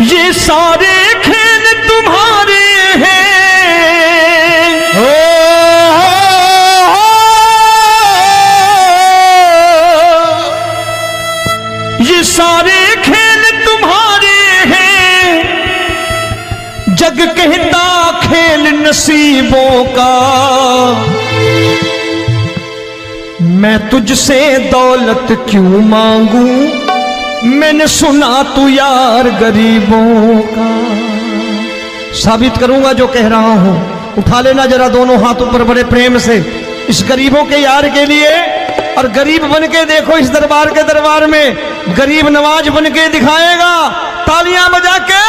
ये सारे खेल तुम्हारे हैं, ये सारे खेल तुम्हारे हैं, जग कहता खेल नसीबों का। मैं तुझसे दौलत क्यों मांगू, मैंने सुना तू यार गरीबों का। साबित करूंगा जो कह रहा हूं। उठा लेना जरा दोनों हाथ ऊपर बड़े प्रेम से इस गरीबों के यार के लिए, और गरीब बन के देखो इस दरबार में गरीब नवाज बन के दिखाएगा, तालियां बजा के।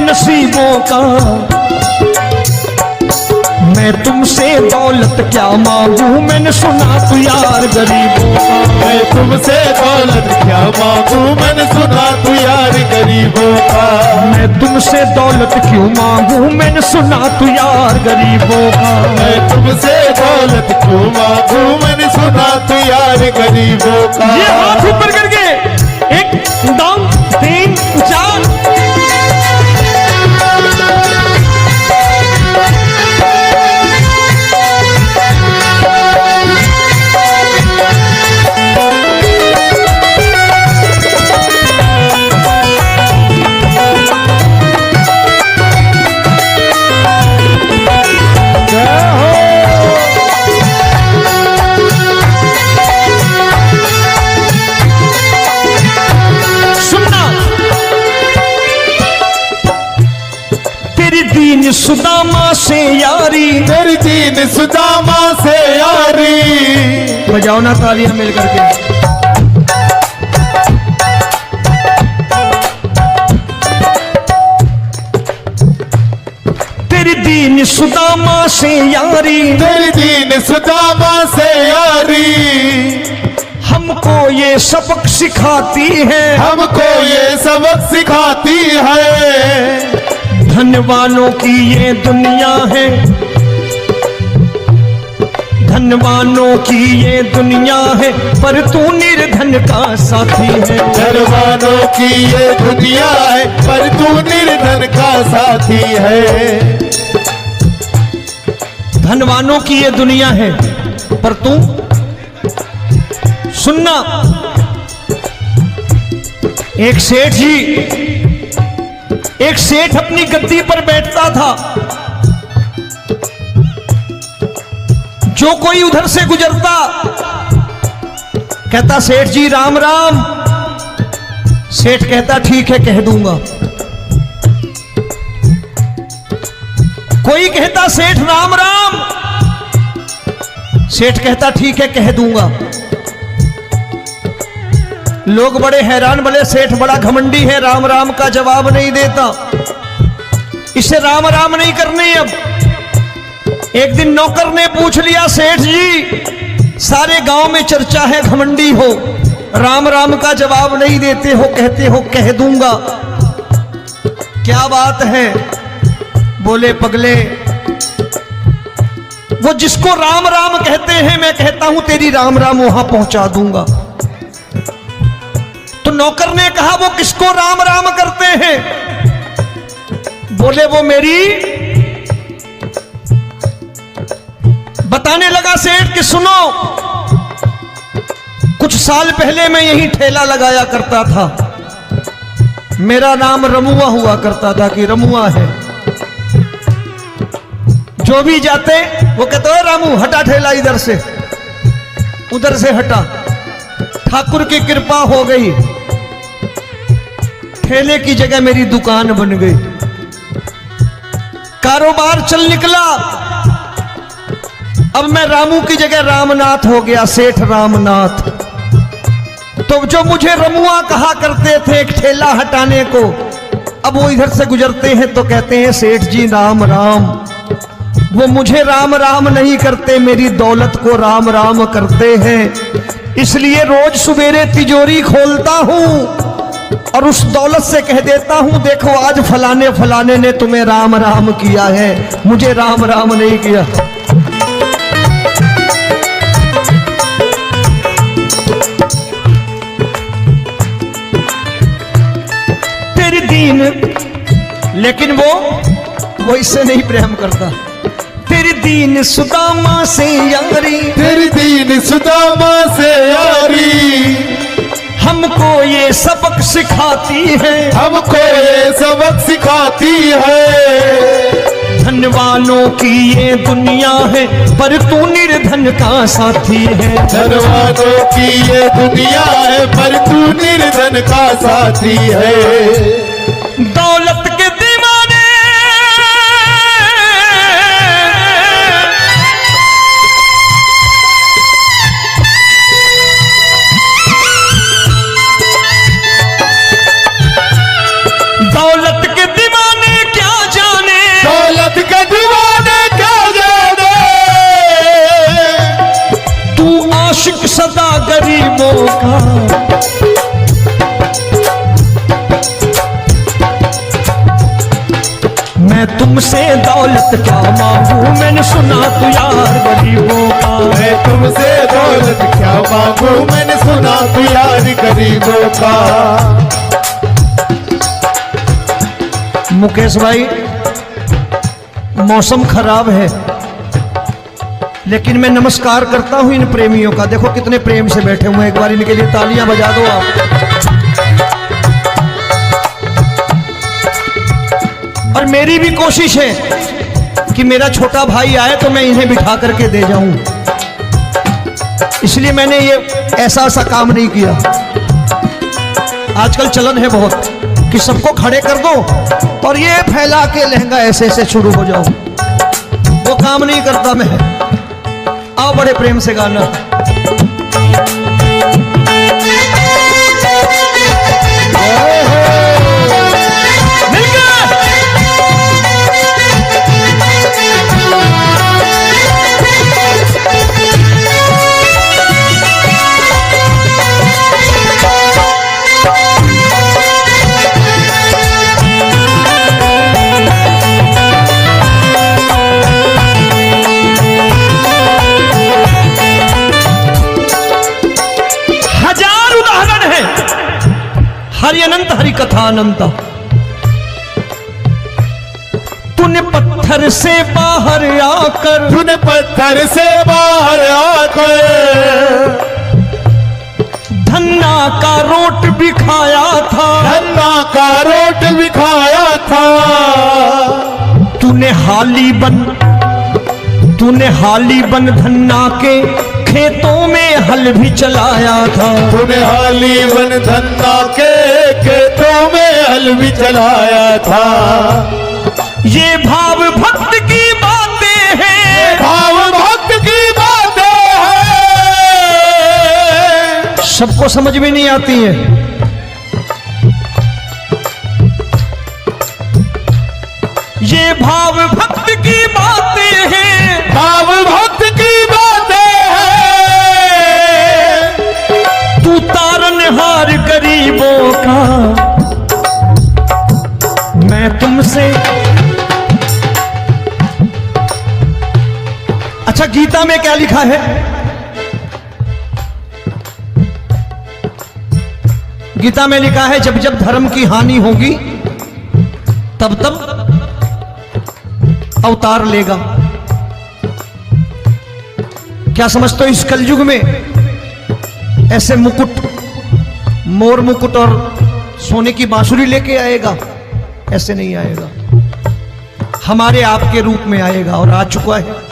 नसीबों का मैं तुमसे दौलत क्या मांगू, मैंने सुना तू यार गरीबों का। मैं तुमसे दौलत क्या मांगू, मैंने सुना तू यार गरीबों का। मैं तुमसे दौलत क्यों मांगू, मैंने सुना तू यार गरीबों का। मैं तुमसे दौलत क्यों मांगू, मैंने सुना तू यार गरीबों का। ये हाथ ऊपर करके 1 2 3 4। सुदामा से यारी, तेरी दीन सुदामा से यारी। बजाओ ना तालियां मिल करके। तेरी दीन सुदामा से यारी, तेरी दीन सुदामा से यारी। हमको ये सबक सिखाती है, हमको ये सबक सिखाती है। धनवानों की ये दुनिया है, धनवानों की ये दुनिया है, पर तू निर्धन का साथी है। धनवानों की ये दुनिया है, पर तू निर्धन का साथी है। धनवानों की ये दुनिया है, पर तू सुनना। एक सेठ अपनी गद्दी पर बैठता था। जो कोई उधर से गुजरता कहता सेठ जी राम राम। सेठ कहता ठीक है कह दूंगा। कोई कहता सेठ राम राम। सेठ कहता ठीक है कह दूंगा। लोग बड़े हैरान, बोले सेठ बड़ा घमंडी है, राम राम का जवाब नहीं देता, इसे राम राम नहीं करने। अब एक दिन नौकर ने पूछ लिया सेठ जी सारे गांव में चर्चा है घमंडी हो, राम राम का जवाब नहीं देते हो, कहते हो कह दूंगा, क्या बात है? बोले पगले वो जिसको राम राम कहते हैं मैं कहता हूं तेरी राम राम वहां पहुंचा दूंगा। तो नौकर ने कहा वो किसको राम राम करते हैं? बोले वो मेरी। बताने लगा सेठ कि सुनो, कुछ साल पहले मैं यही ठेला लगाया करता था, मेरा नाम रमुआ हुआ करता था कि रमुआ है। जो भी जाते वो कहते हो रामू हटा ठेला इधर से, उधर से हटा। ठाकुर की कृपा हो गई, ठेले की जगह मेरी दुकान बन गई, कारोबार चल निकला। अब मैं रामू की जगह रामनाथ हो गया, सेठ रामनाथ। तो जो मुझे रमुआ कहा करते थे एक ठेला हटाने को, अब वो इधर से गुजरते हैं तो कहते हैं सेठ जी राम राम। वो मुझे राम राम नहीं करते, मेरी दौलत को राम राम करते हैं। इसलिए रोज सवेरे तिजोरी खोलता हूं और उस दौलत से कह देता हूं देखो आज फलाने फलाने ने तुम्हें राम राम किया है, मुझे राम राम नहीं किया। तेरी दीन, लेकिन वो इससे नहीं प्रेम करता। तेरी दीन सुदामा से यारी, तेरी दीन सुदामा से यारी, हमको ये सबक सिखाती है, हमको ये सबक सिखाती है। धन वालों की ये दुनिया है पर तू निर्धन का साथी है। धन वालों की ये दुनिया है पर तू निर्धन का साथी है। दौलत के दीवाने दौलत के दीवाने क्या जाने, दौलत के दीवाने क्या जाने, तू आशिक सदा गरीबों का। मैं तुमसे दौलत क्या मांगू, मैंने सुना तू यार गरीबों का। मैं तुमसे दौलत क्या मांगू, मैंने सुना तू यार गरीबों का। मुकेश भाई मौसम खराब है, लेकिन मैं नमस्कार करता हूं इन प्रेमियों का। देखो कितने प्रेम से बैठे हुए हैं, एक बार इनके लिए तालियां बजा दो आप। और मेरी भी कोशिश है कि मेरा छोटा भाई आए तो मैं इन्हें बिठा करके दे जाऊं, इसलिए मैंने ये ऐसा काम नहीं किया। आजकल चलन है बहुत कि सबको खड़े कर दो और ये फैला के लहंगा ऐसे ऐसे शुरू हो जाओ, वो काम नहीं करता मैं। आओ बड़े प्रेम से गाना। हरि अनंत हरि कथा अनंत। तूने पत्थर से बाहर आकर, तूने पत्थर से बाहर आकर धन्ना का रोट भी खाया था, धन्ना का रोट भी खाया था। तूने हाली बन धन्ना के खेतों में हल भी चलाया था। तूने हाली बन धन्ना के खेतों में हल भी चलाया था। ये भाव भक्त की बातें हैं, भाव भक्त की बातें हैं, सबको समझ में नहीं आती है। ये भाव भक्त की बातें हैं, भाव भक्त की बातें हैं। तू तारनहार गरीबों का, मैं तुमसे। अच्छा गीता में क्या लिखा है? गीता में लिखा है जब जब धर्म की हानि होगी तब तब अवतार लेगा। क्या समझते हो इस कलयुग में ऐसे मुकुट, मोर मुकुट और सोने की बांसुरी लेके आएगा? ऐसे नहीं आएगा, हमारे आपके रूप में आएगा और आ चुका है।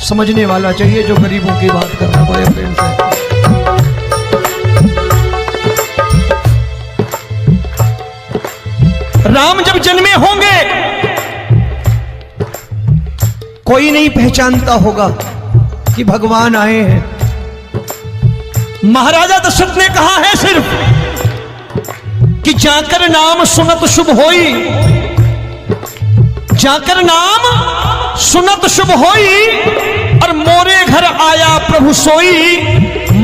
समझने वाला चाहिए जो गरीबों की बात कर रहा है बड़े प्रेम से। राम जब जन्मे होंगे कोई नहीं पहचानता होगा कि भगवान आए हैं। महाराजा दशरथ ने कहा है सिर्फ कि जाकर नाम सुनत शुभ होई, जाकर नाम सुनत शुभ होई, और मोरे घर आया प्रभु सोई,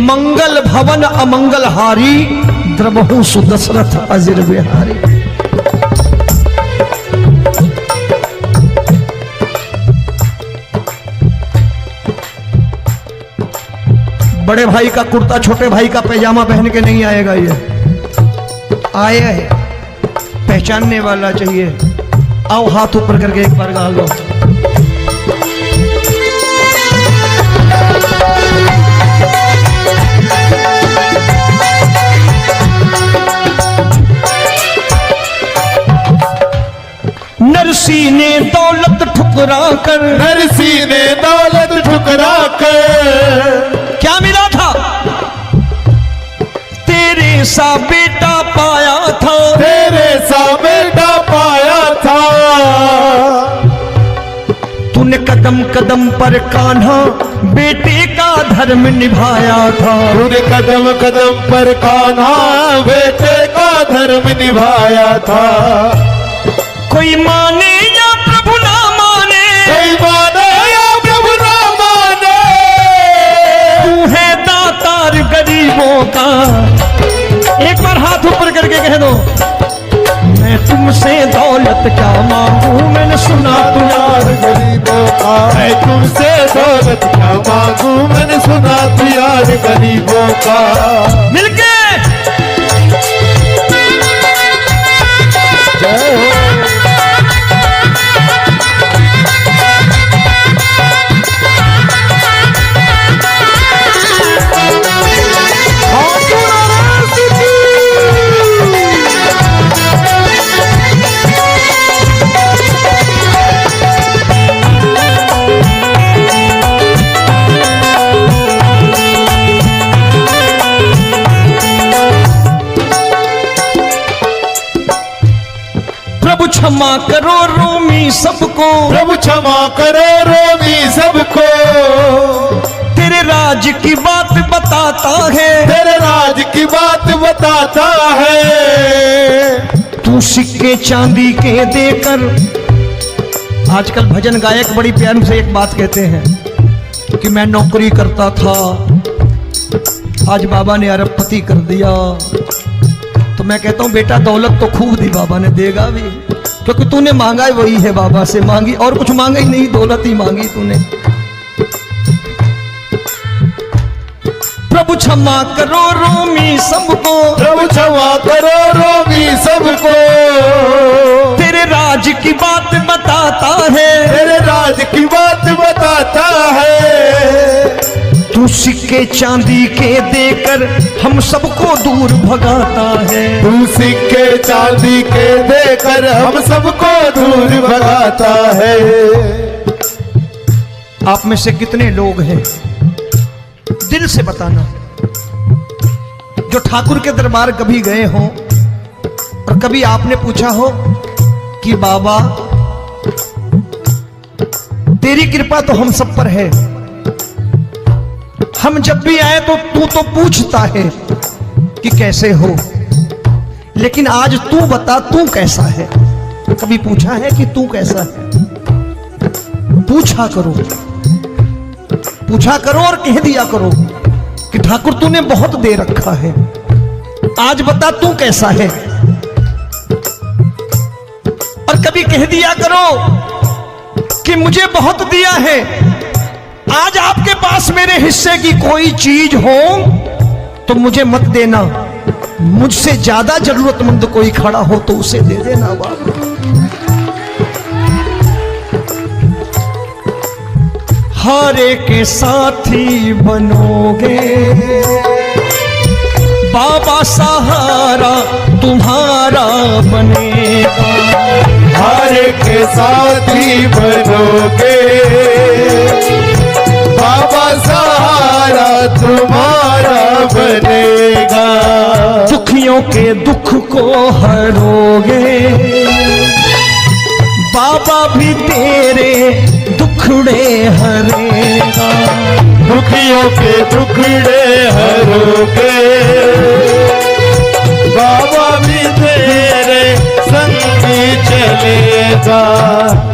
मंगल भवन अमंगल हारी, द्रबहु सुदशरथ अजिर बिहारी। बड़े भाई का कुर्ता छोटे भाई का पैजामा पहन के नहीं आएगा, ये आया है पहचानने वाला चाहिए। आओ हाथ ऊपर करके एक बार गा लो। नरसी ने दौलत ठुकरा कर, नरसी ने दौलत ठुकरा कर, क्या मिला था? तेरे सा बेटा पाया था, तेरे सा बेटा पाया था। तूने कदम कदम पर कान्हा बेटे का धर्म निभाया था, तूने कदम कदम पर कान्हा बेटे का धर्म निभाया था। कोई माने या प्रभु ना माने, कोई माने या प्रभु ना माने, तू है दातार गरीबों का। एक बार हाथ ऊपर करके कह दो, मैं तुमसे दौलत क्या मांगू, मैंने सुना तू यार गरीबों का। मैं तुमसे दौलत क्या मांगू, मैंने सुना तू यार गरीबों का। मिलके जय हो। प्रभु क्षमा करो रोमी सबको, प्रभु क्षमा करो रोमी सबको। तेरे राज की बात बताता है, तेरे राज की बात बताता है। तू सिक्के चांदी के देकर। आजकल भजन गायक बड़ी प्यार से एक बात कहते हैं कि मैं नौकरी करता था, आज बाबा ने अरबपति कर दिया। तो मैं कहता हूं बेटा दौलत तो खूब दी बाबा ने, देगा भी, क्योंकि तूने मांगा ही वही है बाबा से, मांगी और कुछ मांगा ही नहीं, दौलत ही मांगी तूने। प्रभु क्षमा करो रोमी सबको, प्रभु क्षमा करो रोमी सबको। तेरे राज की बात बताता है, तेरे राज की बात बताता है। तू सिक्के चांदी के देकर हम सबको दूर भगाता है। तू सिक्के चांदी के देकर हम सबको दूर भगाता है। आप में से कितने लोग हैं, दिल से बताना, जो ठाकुर के दरबार कभी गए हो और कभी आपने पूछा हो कि बाबा तेरी कृपा तो हम सब पर है, हम जब भी आए तो तू तो पूछता है कि कैसे हो, लेकिन आज तू बता तू कैसा है। कभी पूछा है कि तू कैसा है? पूछा करो, पूछा करो और कह दिया करो कि ठाकुर तूने बहुत दे रखा है, आज बता तू कैसा है। और कभी कह दिया करो कि मुझे बहुत दिया है, आज आपके पास मेरे हिस्से की कोई चीज हो तो मुझे मत देना, मुझसे ज्यादा जरूरतमंद कोई खड़ा हो तो उसे दे देना बाबा। हारे के साथी बनोगे बाबा, सहारा तुम्हारा बनेगा। हारे के साथी बनोगे बाबा, सहारा तुम्हारा बनेगा। दुखियों के दुख को हरोगे बाबा, भी तेरे दुख दुखड़े हरेगा। दुखियों के दुखड़े हरोगे, बाबा भी तेरे संगी चलेगा।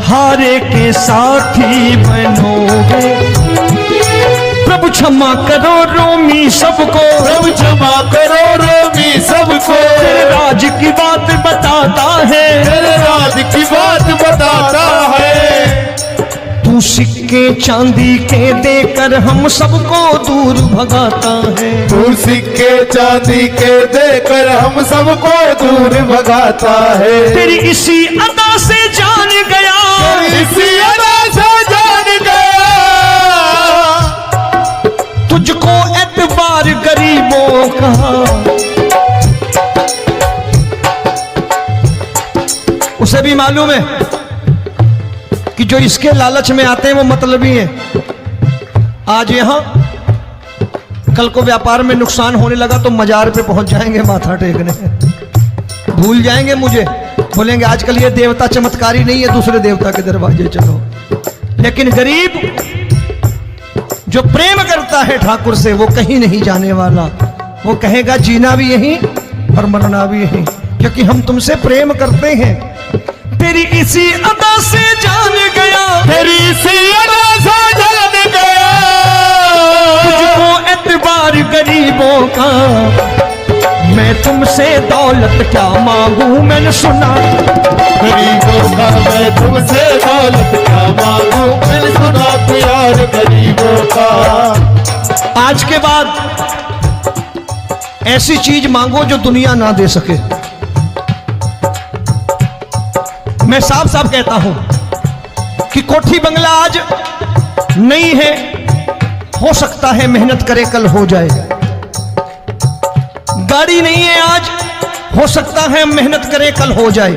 हारे के साथी बनोगे, प्रभु क्षमा करो रोमी सबको, प्रभु क्षमा करो रोमी सबको। तेरे राज की बात बताता है, तेरे राज की बात बताता है। तू सिक्के चांदी के देकर हम सबको दूर भगाता है। तू सिक्के चांदी के देकर हम सबको दूर भगाता है। तेरी इसी अदा से जान गया, इसी अदा से जान गया, तुझको एतबार गरीबों का। उसे भी मालूम है कि जो इसके लालच में आते हैं वो मतलबी हैं। आज यहां कल को व्यापार में नुकसान होने लगा तो मजार पे पहुंच जाएंगे माथा टेकने, भूल जाएंगे मुझे, बोलेंगे आजकल ये देवता चमत्कारी नहीं है, दूसरे देवता के दरवाजे चलो। लेकिन गरीब जो प्रेम करता है ठाकुर से वो कहीं नहीं जाने वाला। वो कहेगा जीना भी यहीं और मरना भी यहीं, क्योंकि हम तुमसे प्रेम करते हैं। तेरी इसी अदा से जान गया, तेरी इसी अदा से जान गया, तुझको एतबार गरीबों का। मैं तुमसे दौलत क्या मांगू, मैंने सुना गरीबों का। मैं तुमसे दौलत क्या मांगू, मैंने सुना प्यार गरीबों का। आज के बाद ऐसी चीज मांगो जो दुनिया ना दे सके। मैं साफ साफ कहता हूं कि कोठी बंगला आज नहीं है, हो सकता है मेहनत करे कल हो जाए। गाड़ी नहीं है आज, हो सकता है मेहनत करें कल हो जाए।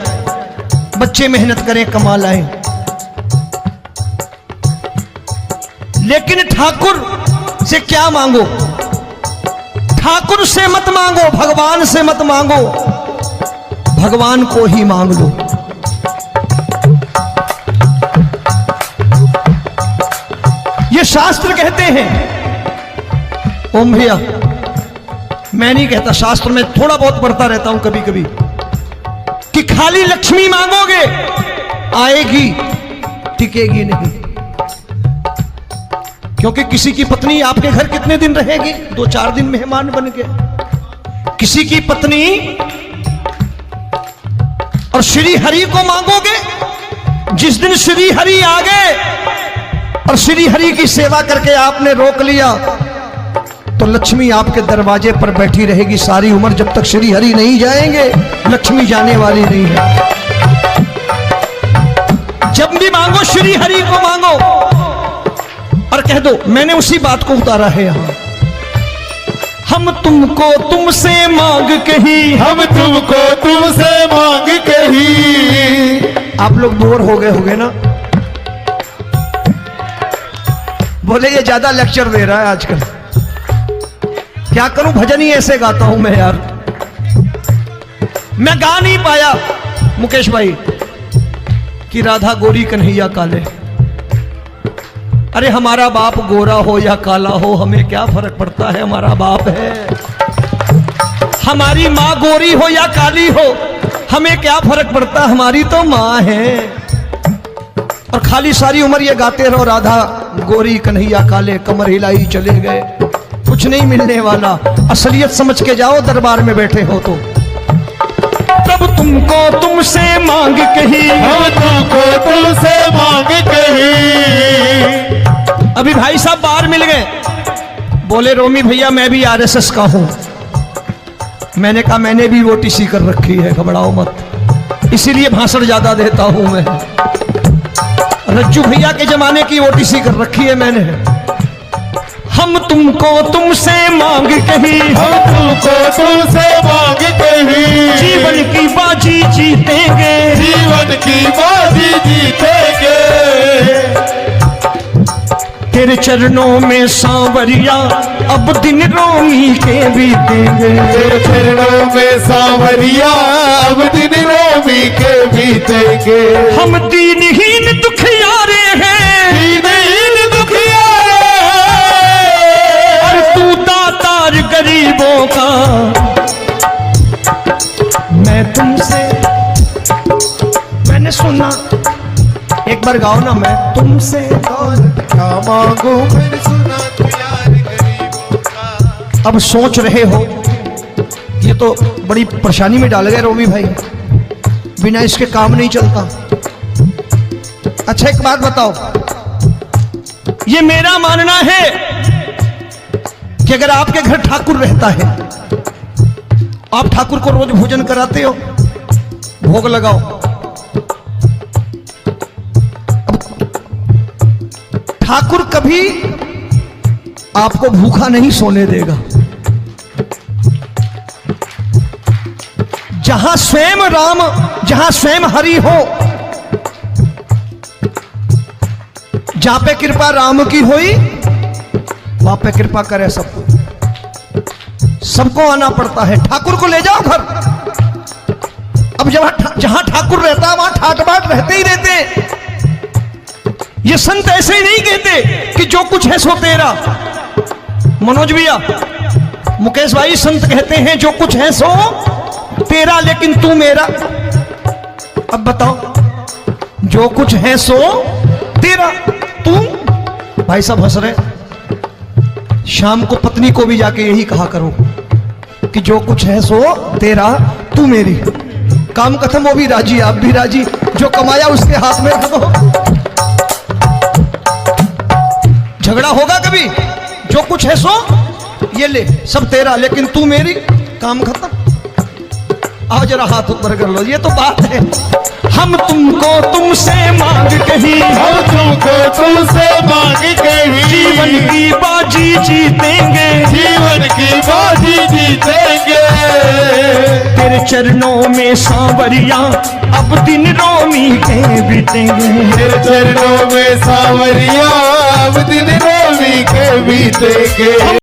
बच्चे मेहनत करें कमा लाएं, लेकिन ठाकुर से क्या मांगो? ठाकुर से मत मांगो, भगवान से मत मांगो, भगवान को ही मांग लो। ये शास्त्र कहते हैं, ओम भैया मैं नहीं कहता, शास्त्र में थोड़ा बहुत पढ़ता रहता हूं कभी कभी, कि खाली लक्ष्मी मांगोगे आएगी, टिकेगी नहीं। क्योंकि किसी की पत्नी आपके घर कितने दिन रहेगी? 2-4 दिन मेहमान बन के। किसी की पत्नी और श्री हरि को मांगोगे, जिस दिन श्री हरि आ गए और श्री हरि की सेवा करके आपने रोक लिया तो लक्ष्मी आपके दरवाजे पर बैठी रहेगी सारी उम्र। जब तक श्री हरि नहीं जाएंगे लक्ष्मी जाने वाली नहीं है। जब भी मांगो श्री हरि को मांगो और कह दो मैंने उसी बात को उतारा है यहां। हम तुमको तुमसे मांग कही, हम तुमको तुमसे मांग कही। आप लोग बोर हो गए होंगे ना, बोले ये ज्यादा लेक्चर दे रहा है आजकल। क्या करूं, भजन ही ऐसे गाता हूं मैं यार। मैं गा नहीं पाया मुकेश भाई कि राधा गोरी कन्हैया काले। अरे हमारा बाप गोरा हो या काला हो हमें क्या फर्क पड़ता है, हमारा बाप है। हमारी माँ गोरी हो या काली हो हमें क्या फर्क पड़ता, हमारी तो माँ है। और खाली सारी उम्र ये गाते रहो राधा गोरी कन्हैया काले, कमर हिलाई चले गए, कुछ नहीं मिलने वाला। असलियत समझ के जाओ दरबार में बैठे हो तो। तब तुमको तुमसे मांग कही, हम तुमको तुमसे मांग कही। अभी भाई साहब बाहर मिल गए, बोले रोमी भैया मैं भी आरएसएस का हूं। मैंने कहा मैंने भी ओटीसी कर रखी है, घबराओ मत, इसीलिए भाषण ज्यादा देता हूं मैं। रज्जू भैया के जमाने की ओटीसी कर रखी है मैंने। हम तुमको तुमसे मांग कही, हम तुमको तुमसे मांग कही। जीवन की बाजी जीतेंगे, जीवन की बाजी जीतेंगे। तेरे चरणों में सांवरिया अब दिन रोमी के बीतेंगे। तेरे चरणों में सांवरिया अब दिन रोमी के बीतेंगे। हम दीनहीन दुखियारे हैं, दीन एक बार गाओ ना, मैं तुमसे दौलत क्या मांगू मैंने सुना तू यार गरीबों का। अब सोच रहे हो, ये तो बड़ी परेशानी में डाल गए रोमी भाई, बिना इसके काम नहीं चलता। अच्छा एक बात बताओ, ये मेरा मानना है कि अगर आपके घर ठाकुर रहता है, आप ठाकुर को रोज भोजन कराते हो, भोग लगाओ, ठाकुर कभी आपको भूखा नहीं सोने देगा। जहां स्वयं राम, जहां स्वयं हरि हो, जहां पे कृपा राम की हुई, वहां पे कृपा करे सबको। सबको आना पड़ता है, ठाकुर को ले जाओ घर। अब जहां ठाकुर रहता है वहां ठाट बाट रहते ही रहते हैं। ये संत ऐसे ही नहीं कहते कि जो कुछ है सो तेरा। मनोज भैया, मुकेश भाई, संत कहते हैं जो कुछ है सो तेरा, लेकिन तू मेरा। अब बताओ, जो कुछ है सो तेरा, तू। भाई साहब हंस रहे। शाम को पत्नी को भी जाके यही कहा करो कि जो कुछ है सो तेरा, तू मेरी। काम खत्म, वो भी राजी, आप भी राजी। जो कमाया उसके हाथ में रख दो। झगड़ा होगा कभी? जो कुछ है सो ये ले, सब तेरा, लेकिन तू मेरी। काम खत्म। आओ जरा हाथ ऊपर कर लो, ये तो बात है। हम तुमको तुमसे मांग कहीं, हम तुमको तुमसे मांग कहीं, जीवन की बाजी जीतेंगे, जीवन की बाजी जीतेंगे। तेरे चरणों में सांवरिया अब दिन रोमी के बीतेंगे। तेरे चरणों में सांवरिया अब दिन रोमी के बीतेंगे।